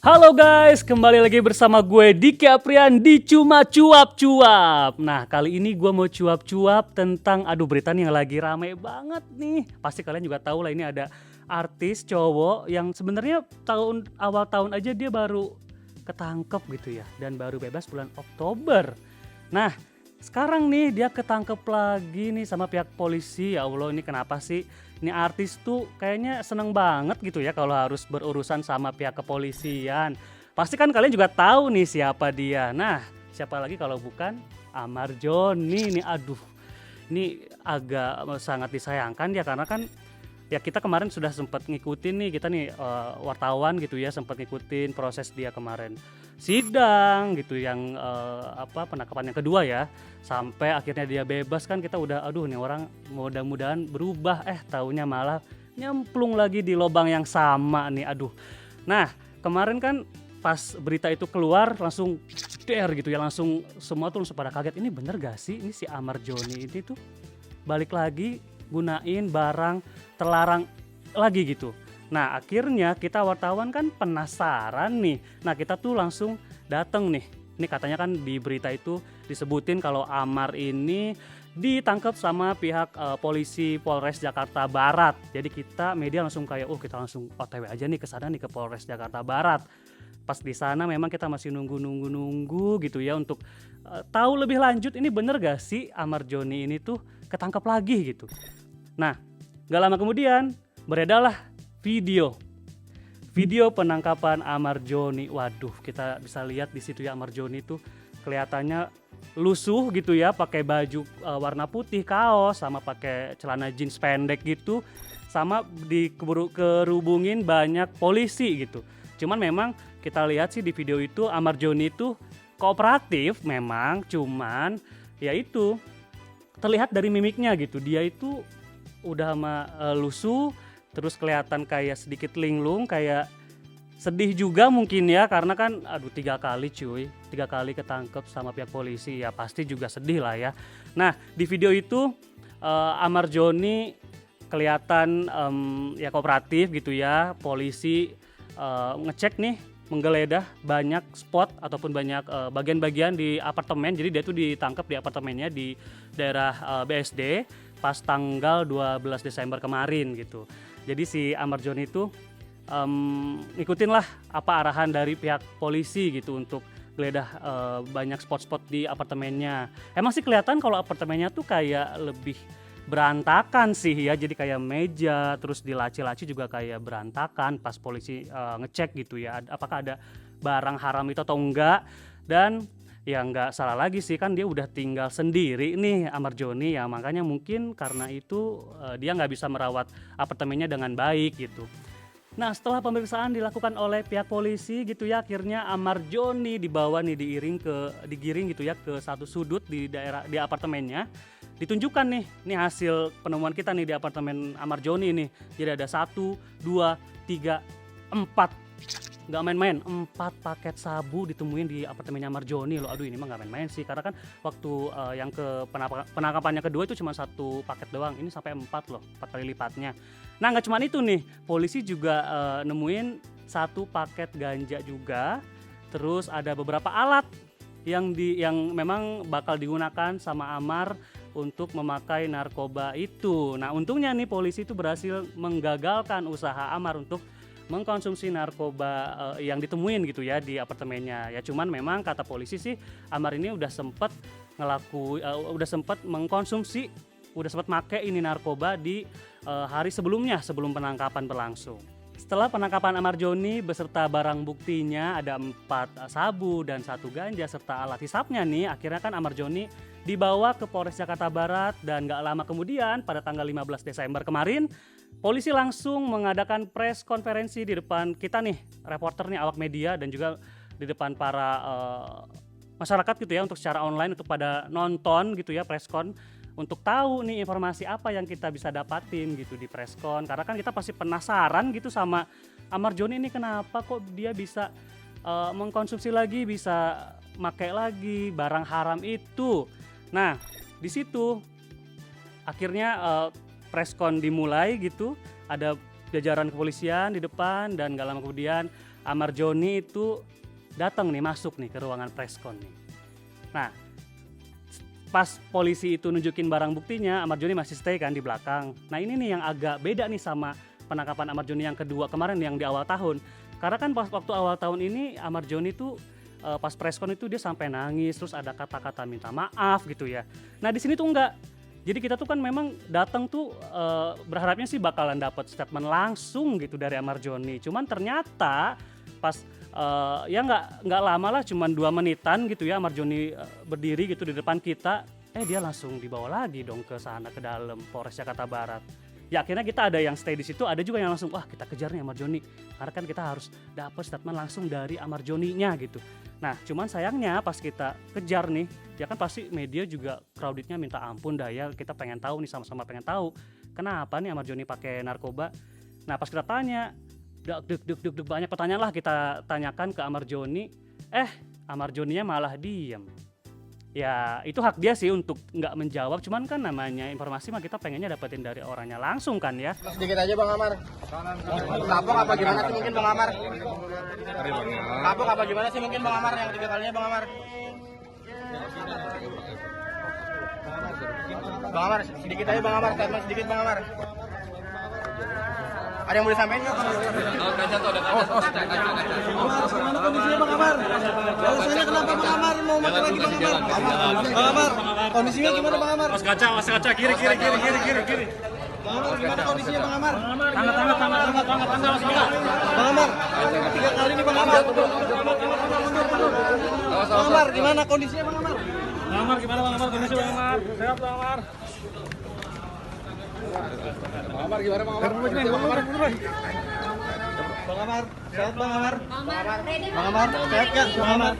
Halo guys, kembali lagi bersama gue Diki Aprian di Cuma Cuap-Cuap. Nah, kali ini gue mau cuap-cuap tentang berita nih yang lagi rame banget nih. Pasti kalian juga tahu lah, ini ada artis cowok yang sebenarnya awal tahun aja dia baru ketangkep gitu ya, dan baru bebas bulan Oktober. Nah, sekarang nih dia ketangkep lagi nih sama pihak polisi. Ya Allah, ini kenapa sih? Ini artis tuh kayaknya seneng banget gitu ya kalau harus berurusan sama pihak kepolisian. Pasti kan kalian juga tahu nih siapa dia. Nah, siapa lagi kalau bukan Amar Joni nih. Aduh, ini agak sangat disayangkan ya, karena kan ya kita kemarin sudah sempat ngikutin nih, kita nih wartawan gitu ya, sempat ngikutin proses dia kemarin sidang gitu, yang penangkapan yang kedua ya, sampai akhirnya dia bebas. Kan kita udah aduh nih orang mudah-mudahan berubah, taunya malah nyemplung lagi di lubang yang sama nih, aduh. Nah, kemarin kan pas berita itu keluar langsung gitu ya, langsung semua tuh langsung pada kaget, ini bener gak sih ini si Amar Joni ini tuh balik lagi gunain barang terlarang lagi gitu. Nah, akhirnya kita wartawan kan penasaran nih. Nah, kita tuh langsung dateng nih. Ini katanya kan di berita itu disebutin kalau Amar ini ditangkap sama pihak polisi Polres Jakarta Barat. Jadi kita media langsung kayak kita langsung OTW aja nih ke sana nih, ke Polres Jakarta Barat. Pas di sana memang kita masih nunggu gitu ya untuk tahu lebih lanjut, ini bener gak sih Amar Joni ini tuh ketangkap lagi gitu. Nah, gak lama kemudian beredarlah video penangkapan Amar Joni. Waduh, kita bisa lihat di situ ya, Amar Joni tuh kelihatannya lusuh gitu ya, pakai baju warna putih, kaos, sama pakai celana jeans pendek gitu, sama kerubungin banyak polisi gitu. Cuman memang kita lihat sih di video itu Amar Joni itu kooperatif memang, cuman ya itu terlihat dari mimiknya gitu, dia itu udah lusuh, terus kelihatan kayak sedikit linglung, kayak sedih juga mungkin ya, karena kan 3 kali ketangkep sama pihak polisi, ya pasti juga sedih lah ya. Nah, di video itu Amar Joni kelihatan ya kooperatif gitu ya, polisi ngecek nih, menggeledah banyak spot ataupun banyak bagian-bagian di apartemen. Jadi dia tuh ditangkap di apartemennya di daerah BSD pas tanggal 12 Desember kemarin gitu. Jadi si Amar Joni itu ngikutin lah apa arahan dari pihak polisi gitu untuk geledah banyak spot-spot di apartemennya. Emang sih kelihatan kalau apartemennya tuh kayak lebih berantakan sih ya, jadi kayak meja, terus di laci-laci juga kayak berantakan pas polisi ngecek gitu ya, apakah ada barang haram itu atau enggak. Dan ya nggak salah lagi sih, kan dia udah tinggal sendiri nih Amar Joni ya, makanya mungkin karena itu dia nggak bisa merawat apartemennya dengan baik gitu. Nah, setelah pemeriksaan dilakukan oleh pihak polisi gitu ya, akhirnya Amar Joni dibawa nih, digiring gitu ya ke satu sudut di apartemennya. Ditunjukkan nih hasil penemuan kita nih di apartemen Amar Joni nih. Jadi ada 1, 2, 3, 4, nggak main-main, 4 paket sabu ditemuin di apartemennya Amar Joni loh. Aduh, ini mah nggak main-main sih, karena kan waktu yang ke penangkapannya kedua itu cuma 1 paket doang, ini sampai 4 loh, 4 kali lipatnya. Nah, nggak cuma itu nih, polisi juga nemuin 1 paket ganja juga, terus ada beberapa alat yang memang bakal digunakan sama Amar untuk memakai narkoba itu. Nah, untungnya nih polisi itu berhasil menggagalkan usaha Amar untuk mengkonsumsi narkoba yang ditemuin gitu ya di apartemennya. Ya cuman memang kata polisi sih Amar ini udah sempat mengkonsumsi, udah sempat make ini narkoba di hari sebelumnya, sebelum penangkapan berlangsung. Setelah penangkapan Amar Joni beserta barang buktinya, ada 4 sabu dan 1 ganja serta alat hisapnya nih, akhirnya kan Amar Joni dibawa ke Polres Jakarta Barat. Dan gak lama kemudian pada tanggal 15 Desember kemarin, polisi langsung mengadakan press konferensi di depan kita nih, reporter nih, awak media, dan juga di depan para masyarakat gitu ya, untuk secara online untuk pada nonton gitu ya preskon, untuk tahu nih informasi apa yang kita bisa dapatin gitu di preskon. Karena kan kita pasti penasaran gitu sama Amar Joni ini, kenapa kok dia bisa mengkonsumsi lagi, bisa pakai lagi barang haram itu. Nah, di situ akhirnya preskon dimulai gitu, ada jajaran kepolisian di depan, dan gak lama kemudian Amar Joni itu datang nih, masuk nih ke ruangan preskon nih. Nah, pas polisi itu nunjukin barang buktinya, Amar Joni masih stay kan di belakang. Nah ini nih yang agak beda nih sama penangkapan Amar Joni yang kedua kemarin yang di awal tahun. Karena kan pas waktu awal tahun ini Amar Joni tuh pas preskon itu dia sampai nangis, terus ada kata-kata minta maaf gitu ya. Nah di sini tuh enggak. Jadi kita tuh kan memang datang tuh berharapnya sih bakalan dapat statement langsung gitu dari Amar Joni. Cuman ternyata pas ya nggak lama lah, cuman 2 menitan gitu ya Amar Joni berdiri gitu di depan kita, dia langsung dibawa lagi dong ke sana, ke dalam Polres Jakarta Barat. Ya akhirnya kita ada yang stay di situ, ada juga yang langsung wah kita kejar nih Amar Joni, karena kan kita harus dapat statement langsung dari Amar Joninya gitu. Nah cuman sayangnya pas kita kejar nih, ya kan pasti media juga crowdednya minta ampun dah ya, kita pengen tahu nih, sama-sama pengen tahu kenapa nih Amar Joni pakai narkoba. Nah pas kita tanya, banyak pertanyaan lah kita tanyakan ke Amar Joni, Amar Joninya malah diem. Ya itu hak dia sih untuk nggak menjawab, cuman kan namanya informasi mah kita pengennya dapetin dari orangnya langsung kan ya. Sedikit aja Bang Amar. Kapok apa gimana sih mungkin Bang Amar? Kapok apa gimana sih mungkin Bang Amar yang 3 kalinya Bang Amar? Bang Amar, sedikit aja Bang Amar, statement sedikit Bang Amar. Ada yang mau disampaikan nggak? Kaca tuh ada kaca. Gimana kondisinya Bang Amar? Alasannya kenapa Bang Amar mau mati lagi Bang Amar? Bang Amar, kondisinya gimana Bang Amar? Mas kaca, kiri. Bang Amar, gimana kondisinya Bang Amar? Tangan, Mas. Bang Amar, 3 kali nih Bang Amar. Bang Amar, gimana kondisinya Bang Amar? Bang Amar, gimana Bang Amar? Kondisi Bang Amar? Sehat Bang Amar? Bang Amar gimana Bang Amar? Bang Amar, sehat Bang Amar? Bang Amar, sehat kan Bang Amar?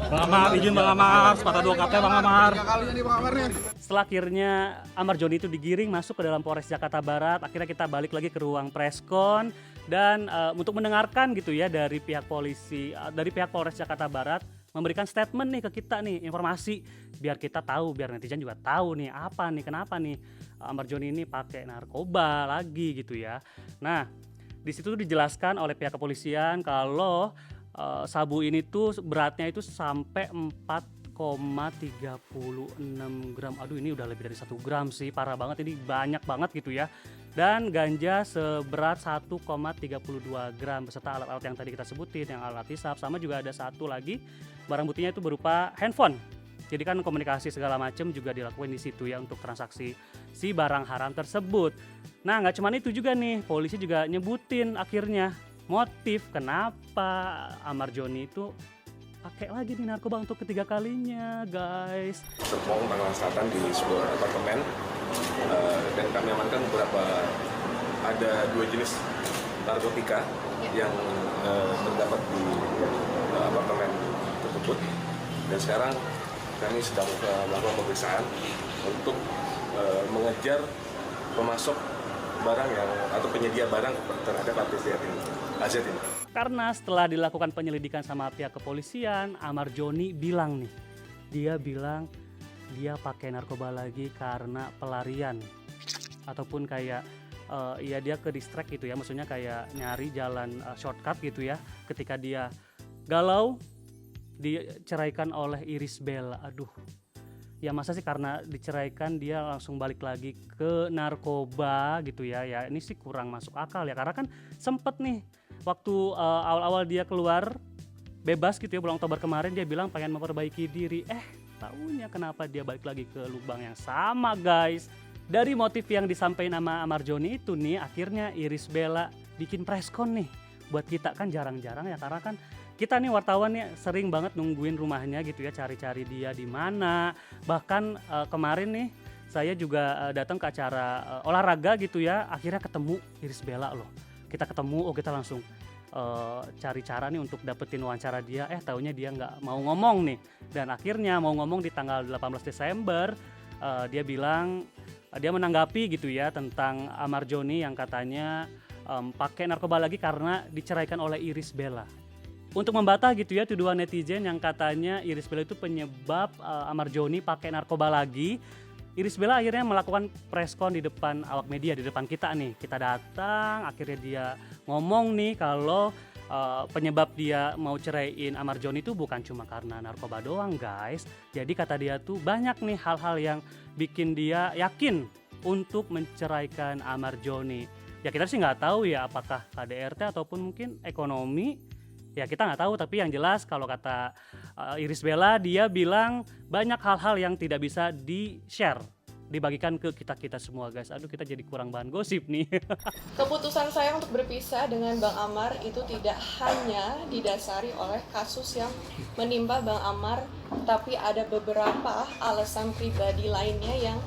Bang Amar, izin Bang Amar, sepatah 2 kata Bang Amar. Setelah akhirnya Amar Joni itu digiring masuk ke dalam Polres Jakarta Barat, akhirnya kita balik lagi ke ruang preskon dan untuk mendengarkan gitu ya dari pihak polisi, dari pihak Polres Jakarta Barat memberikan statement nih ke kita nih, informasi biar kita tahu, biar netizen juga tahu nih apa nih, kenapa nih Amar Joni ini pakai narkoba lagi gitu ya. Nah di situ dijelaskan oleh pihak kepolisian kalau sabu ini tuh beratnya itu sampai 4,36 gram. Aduh ini udah lebih dari 1 gram sih, parah banget, ini banyak banget gitu ya. Dan ganja seberat 1,32 gram beserta alat-alat yang tadi kita sebutin, yang alat hisap, sama juga ada satu lagi barang buktinya itu berupa handphone. Jadi kan komunikasi segala macam juga dilakukan di situ ya untuk transaksi si barang haram tersebut. Nah nggak cuma itu juga nih, polisi juga nyebutin akhirnya motif kenapa Amar Joni itu pakai lagi nih narkoba untuk ketiga kalinya, guys. Serpong, Tangerang Selatan di sebuah apartemen dan kami amankan beberapa, ada 2 jenis narkotika yang terdapat di apartemen tersebut, dan sekarang kami sedang melakukan pemeriksaan untuk mengejar pemasok barang yang atau penyedia barang terhadap AZ ini. Karena setelah dilakukan penyelidikan sama pihak kepolisian, Amar Joni bilang nih, dia bilang dia pakai narkoba lagi karena pelarian ataupun kayak ya dia ke distract gitu ya, maksudnya kayak nyari jalan shortcut gitu ya ketika dia galau diceraikan oleh Irish Bella. Aduh, ya masa sih karena diceraikan dia langsung balik lagi ke narkoba gitu ya. Ya ini sih kurang masuk akal ya, karena kan sempet nih waktu awal-awal dia keluar bebas gitu ya bulan Oktober kemarin, dia bilang pengen memperbaiki diri, taunya kenapa dia balik lagi ke lubang yang sama, guys. Dari motif yang disampaikan sama Amar Joni itu nih, akhirnya Irish Bella bikin preskon nih buat kita. Kan jarang-jarang ya, karena kan kita nih wartawan nih sering banget nungguin rumahnya gitu ya, cari-cari dia di mana. Bahkan kemarin nih saya juga datang ke acara olahraga gitu ya, akhirnya ketemu Irish Bella loh. Kita ketemu, kita langsung cari cara nih untuk dapetin wawancara dia. Taunya dia nggak mau ngomong nih, dan akhirnya mau ngomong di tanggal 18 Desember. Dia bilang, dia menanggapi gitu ya tentang Amar Joni yang katanya pakai narkoba lagi karena diceraikan oleh Irish Bella. Untuk membantah gitu ya tuduhan netizen yang katanya Irish Bella itu penyebab Amar Joni pakai narkoba lagi, Irish Bella akhirnya melakukan preskon di depan awak media, di depan kita nih. Kita datang, akhirnya dia ngomong nih kalau penyebab dia mau ceraiin Amar Joni itu bukan cuma karena narkoba doang guys. Jadi kata dia tuh banyak nih hal-hal yang bikin dia yakin untuk menceraikan Amar Joni. Ya kita sih nggak tahu ya apakah KDRT ataupun mungkin ekonomi. Ya kita nggak tahu, tapi yang jelas kalau kata Irish Bella, dia bilang banyak hal-hal yang tidak bisa di-share, dibagikan ke kita semua guys. Aduh, kita jadi kurang bahan gosip nih. Keputusan saya untuk berpisah dengan Bang Amar itu tidak hanya didasari oleh kasus yang menimpa Bang Amar, tapi ada beberapa alasan pribadi lainnya yang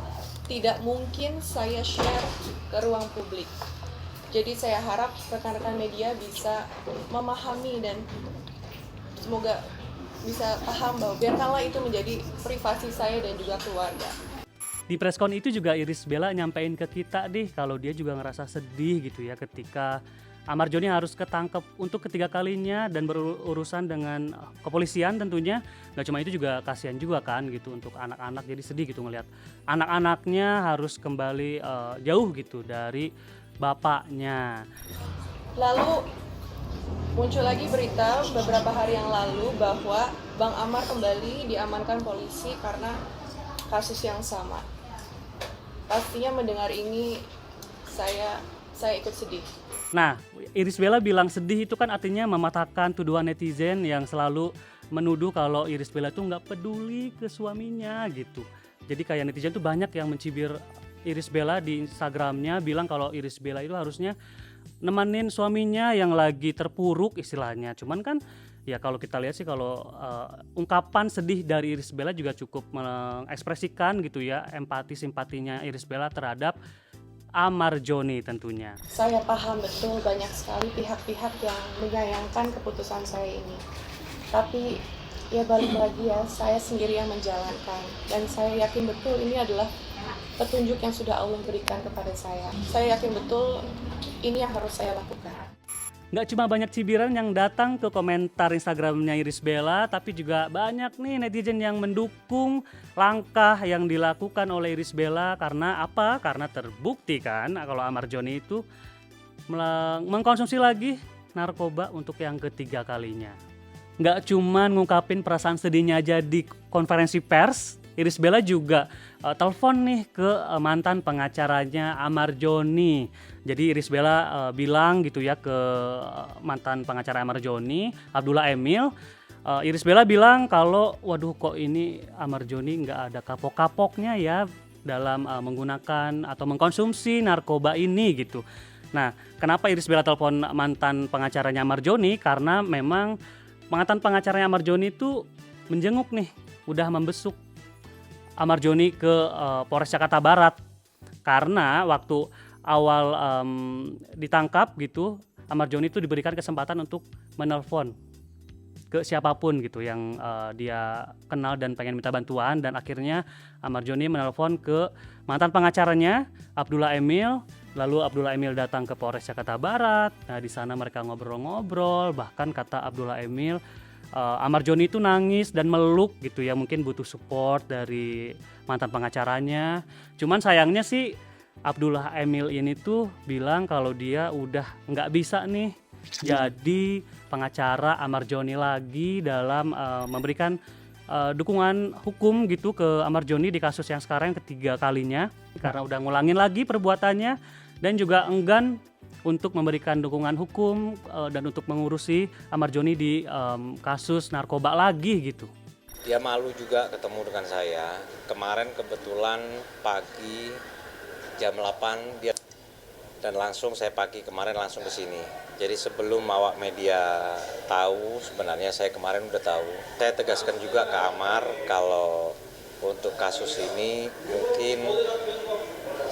tidak mungkin saya share ke ruang publik. Jadi saya harap rekan-rekan media bisa memahami dan semoga bisa paham bahwa biarkanlah itu menjadi privasi saya dan juga keluarga. Di preskon itu juga Irish Bella nyampein ke kita deh kalau dia juga ngerasa sedih gitu ya ketika Amar Joni harus ketangkep untuk ketiga kalinya dan berurusan dengan kepolisian tentunya. Gak cuma itu, juga kasihan juga kan gitu untuk anak-anak, jadi sedih gitu ngelihat anak-anaknya harus kembali jauh gitu dari bapaknya. Lalu muncul lagi berita beberapa hari yang lalu bahwa Bang Amar kembali diamankan polisi karena kasus yang sama. Pastinya mendengar ini saya ikut sedih. Nah, Irish Bella bilang sedih itu kan artinya mematahkan tuduhan netizen yang selalu menuduh kalau Irish Bella tuh nggak peduli ke suaminya gitu. Jadi kayak netizen tuh banyak yang mencibir Irish Bella di Instagramnya, bilang kalau Irish Bella itu harusnya nemenin suaminya yang lagi terpuruk istilahnya. Cuman kan ya kalau kita lihat sih kalau ungkapan sedih dari Irish Bella juga cukup mengekspresikan gitu ya empati simpatinya Irish Bella terhadap Amar Joni tentunya. Saya paham betul banyak sekali pihak-pihak yang menyayangkan keputusan saya ini. Tapi ya balik lagi ya, saya sendiri yang menjalankan. Dan saya yakin betul ini adalah petunjuk yang sudah Allah berikan kepada saya. Saya yakin betul ini yang harus saya lakukan. Nggak cuma banyak cibiran yang datang ke komentar Instagramnya Irish Bella, tapi juga banyak nih netizen yang mendukung langkah yang dilakukan oleh Irish Bella. Karena apa? Karena terbukti kan kalau Amar Joni itu mengkonsumsi lagi narkoba untuk yang ketiga kalinya. Nggak cuma ngungkapin perasaan sedihnya aja di konferensi pers, Irish Bella juga telepon nih ke mantan pengacaranya Amar Joni. Jadi Irish Bella bilang gitu ya ke mantan pengacara Amar Joni, Abdullah Emil. Irish Bella bilang kalau waduh kok ini Amar Joni nggak ada kapok-kapoknya ya dalam menggunakan atau mengkonsumsi narkoba ini gitu. Nah, kenapa Irish Bella telepon mantan pengacaranya Amar Joni? Karena memang mantan pengacaranya Amar Joni itu menjenguk nih, udah membesuk Amar Joni ke Polres Jakarta Barat. Karena waktu awal ditangkap gitu, Amar Joni itu diberikan kesempatan untuk menelpon ke siapapun gitu yang dia kenal dan pengen minta bantuan, dan akhirnya Amar Joni menelpon ke mantan pengacaranya Abdullah Emil. Lalu Abdullah Emil datang ke Polres Jakarta Barat. Nah, di sana mereka ngobrol-ngobrol, bahkan kata Abdullah Emil Amar Joni itu nangis dan meluk gitu ya, mungkin butuh support dari mantan pengacaranya. Cuman sayangnya sih Abdullah Emil ini tuh bilang kalau dia udah nggak bisa nih jadi pengacara Amar Joni lagi dalam memberikan dukungan hukum gitu ke Amar Joni di kasus yang sekarang yang ketiga kalinya, karena udah ngulangin lagi perbuatannya dan juga enggan untuk memberikan dukungan hukum dan untuk mengurusi Amar Joni di kasus narkoba lagi gitu. Dia malu juga ketemu dengan saya. Kemarin kebetulan pagi jam 8 dia dan langsung saya pagi kemarin langsung ke sini. Jadi sebelum awak media tahu, sebenarnya saya kemarin udah tahu. Saya tegaskan juga ke Amar kalau untuk kasus ini mungkin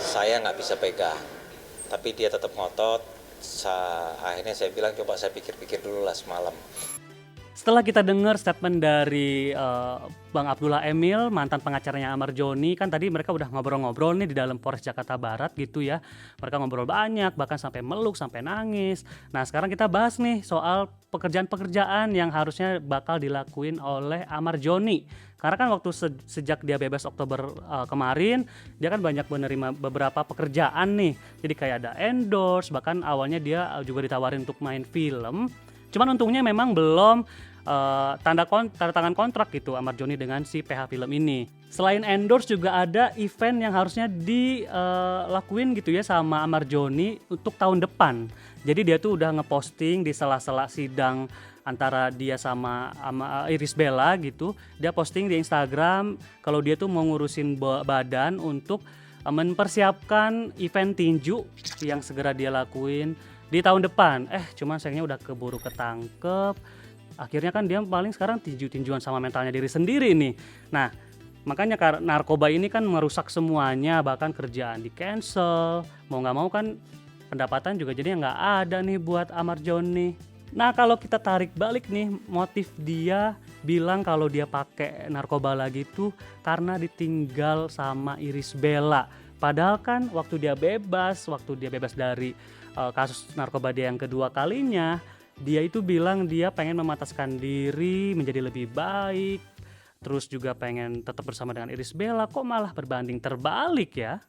saya nggak bisa pegang. Tapi dia tetap ngotot. Akhirnya saya bilang coba saya pikir-pikir dulu lah semalam. Setelah kita dengar statement dari Bang Abdullah Emil, mantan pengacaranya Amar Joni, kan tadi mereka udah ngobrol-ngobrol nih di dalam Polres Jakarta Barat gitu ya. Mereka ngobrol banyak, bahkan sampai meluk, sampai nangis. Nah, sekarang kita bahas nih soal pekerjaan-pekerjaan yang harusnya bakal dilakuin oleh Amar Joni. Karena kan waktu sejak dia bebas Oktober kemarin, dia kan banyak menerima beberapa pekerjaan nih. Jadi kayak ada endorse, bahkan awalnya dia juga ditawarin untuk main film. Cuman untungnya memang belum tanda tangan kontrak gitu Ahmad Joni dengan si PH Film ini. Selain endorse juga ada event yang harusnya dilakuin gitu ya sama Ahmad Joni untuk tahun depan. Jadi dia tuh udah ngeposting di sela-sela sidang antara dia sama Irish Bella gitu. Dia posting di Instagram kalau dia tuh mau ngurusin badan untuk mempersiapkan event tinju yang segera dia lakuin di tahun depan. Cuman sayangnya udah keburu ketangkep. Akhirnya kan dia paling sekarang tinjuan sama mentalnya diri sendiri nih. Nah, makanya narkoba ini kan merusak semuanya, bahkan kerjaan di cancel. Mau nggak mau kan pendapatan juga jadi nggak ada nih buat Ahmad Joni. Nah, kalau kita tarik balik nih, motif dia bilang kalau dia pakai narkoba lagi tuh karena ditinggal sama Irish Bella. Padahal kan waktu dia bebas dari kasus narkoba dia yang kedua kalinya, dia itu bilang dia pengen memataskan diri menjadi lebih baik, terus juga pengen tetap bersama dengan Irish Bella. Kok malah berbanding terbalik ya?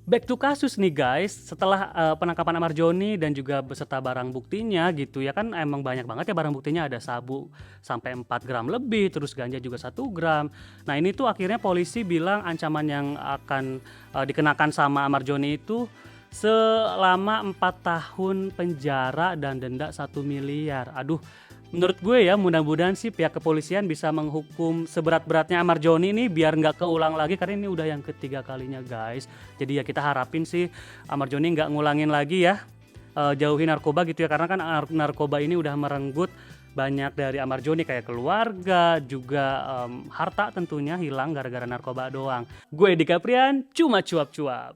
Back to kasus nih guys, setelah penangkapan Ahmad Joni dan juga beserta barang buktinya gitu ya, kan emang banyak banget ya barang buktinya, ada sabu sampai 4 gram lebih, terus ganja juga 1 gram. Nah ini tuh akhirnya polisi bilang ancaman yang akan dikenakan sama Ahmad Joni itu selama 4 tahun penjara dan denda 1 miliar. Aduh, menurut gue ya mudah-mudahan sih pihak kepolisian bisa menghukum seberat-beratnya Ahmad Joni ini biar nggak keulang lagi, karena ini udah yang ketiga kalinya guys. Jadi ya kita harapin sih Ahmad Joni nggak ngulangin lagi ya, jauhi narkoba gitu ya, karena kan narkoba ini udah merenggut banyak dari Ahmad Joni, kayak keluarga juga harta tentunya hilang gara-gara narkoba doang. Gue Dika Prian, cuma cuap-cuap.